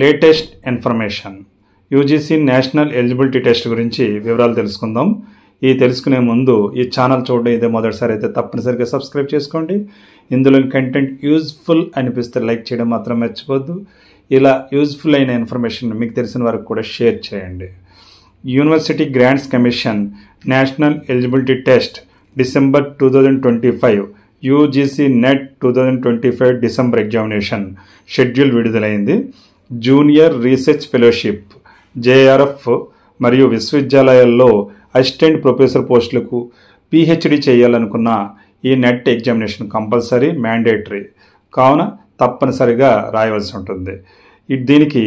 Latest information UGC national eligibility test గురించి వివరాలు తెలుసుకుందాం. ఈ తెలుసుకునే ముందు ఈ ఛానల్ చూడడం ఇదే మొదటిసారి అయితే తప్పనిసరిగా సబ్స్క్రైబ్ చేసుకోండి. ఇందులోని కంటెంట్ యూజ్ఫుల్ అనిపిస్తే లైక్ చేయడం మాత్రం మర్చిపోద్దు. ఇలా యూజ్ఫుల్ అయిన ఇన్ఫర్మేషన్ మీకు తెలిసిన వారికి కూడా షేర్ చేయండి. University grants commission national eligibility test December 2025 UGC net 2025 December examination schedule విడుదలైంది. జూనియర్ రీసెర్చ్ ఫెలోషిప్ జేఆర్ఎఫ్ మరియు విశ్వవిద్యాలయాల్లో అసిస్టెంట్ ప్రొఫెసర్ పోస్టులకు పిహెచ్డి చేయాలనుకున్న ఈ నెట్ ఎగ్జామినేషన్ కంపల్సరీ మ్యాండేటరీ కావున తప్పనిసరిగా రాయవలసి ఉంటుంది. దీనికి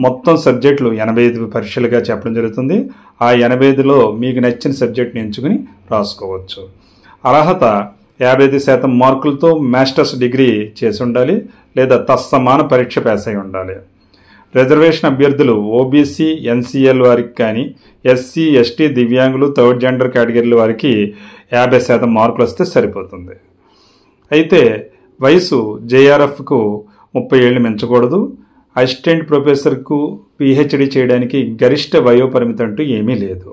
మొత్తం సబ్జెక్టులు 85 పరీక్షలుగా చెప్పడం జరుగుతుంది. ఆ 85లో మీకు నచ్చిన సబ్జెక్ట్ని ఎంచుకుని రాసుకోవచ్చు. అర్హత 55% మార్కులతో మాస్టర్స్ డిగ్రీ చేసి ఉండాలి లేదా తత్సమాన పరీక్ష పాస్ అయి ఉండాలి. రిజర్వేషన్ అభ్యర్థులు ఓబీసీ ఎన్సీఎల్ వారికి కానీ ఎస్సీ ఎస్టీ దివ్యాంగులు థర్డ్ జెండర్ కేటగిరీల వారికి 50% మార్కులు వస్తే సరిపోతుంది. అయితే వయసు జేఆర్ఎఫ్కు 30 ఏళ్ళు మించకూడదు. అసిస్టెంట్ ప్రొఫెసర్కు పిహెచ్డి చేయడానికి గరిష్ట వయోపరిమితి అంటూ ఏమీ లేదు.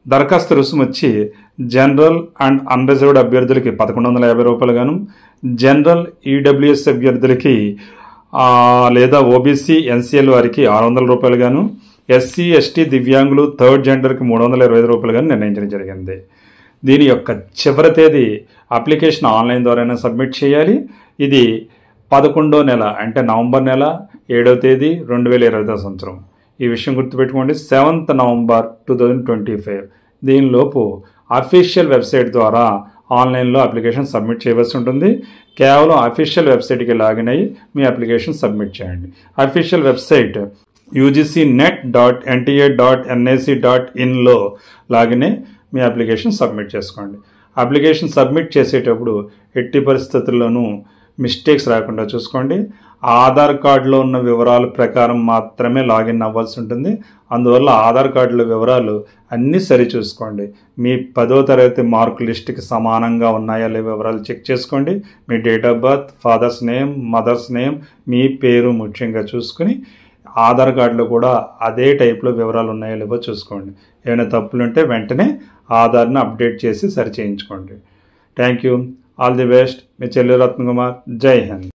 దరఖాస్తు రుసుము వచ్చి జనరల్ అండ్ అన్రిజర్వ్డ్ అభ్యర్థులకి 1150 రూపాయలు గాను, జనరల్ ఈడబ్ల్యూఎస్ అభ్యర్థులకి లేదా ఓబీసీ ఎన్సీఎల్ వారికి 600 రూపాయలు గాను, ఎస్సీ ఎస్టీ దివ్యాంగులు థర్డ్ జెండర్కి 325 రూపాయలు గాను నిర్ణయించడం జరిగింది. దీని యొక్క చివరి తేదీ అప్లికేషన్ ఆన్లైన్ ద్వారానే సబ్మిట్ చేయాలి. ఇది 11వ నెల అంటే నవంబర్ నెల 7వ తేదీ 2020 సంవత్సరం. ఈ విషయం గుర్తుపెట్టుకోండి. 7th నవంబర్ 2025 దీనిలోపు అఫీషియల్ వెబ్సైట్ ద్వారా ఆన్లైన్లో అప్లికేషన్ సబ్మిట్ చేయవలసి ఉంటుంది. కేవలం అఫీషియల్ వెబ్సైట్కి లాగిన్ అయ్యి మీ అప్లికేషన్ సబ్మిట్ చేయండి. అఫీషియల్ వెబ్సైట్ ugcnet.nta.nic.inలో లాగిన్ అయ్యి మీ అప్లికేషన్ సబ్మిట్ చేసుకోండి. అప్లికేషన్ సబ్మిట్ చేసేటప్పుడు ఎట్టి పరిస్థితుల్లోనూ మిస్టేక్స్ రాకుండా చూసుకోండి. ఆధార్ కార్డులో ఉన్న వివరాల ప్రకారం మాత్రమే లాగిన్ అవ్వాల్సి ఉంటుంది. అందువల్ల ఆధార్ కార్డులో వివరాలు అన్నీ సరి చూసుకోండి. మీ 10వ తరగతి మార్కు లిస్టుకి సమానంగా ఉన్నాయా లేవో వివరాలు చెక్ చేసుకోండి. మీ date of birth, father's name, mother's name, మీ పేరు ముఖ్యంగా చూసుకుని ఆధార్ కార్డులో కూడా అదే టైప్లో వివరాలు ఉన్నాయో లేవో చూసుకోండి. ఏమైనా తప్పులు ఉంటే వెంటనే ఆధార్ని అప్డేట్ చేసి సరి చేయించుకోండి. Thank you. All the best. మీ చెల్లి రత్న కుమార్. జై హింద్.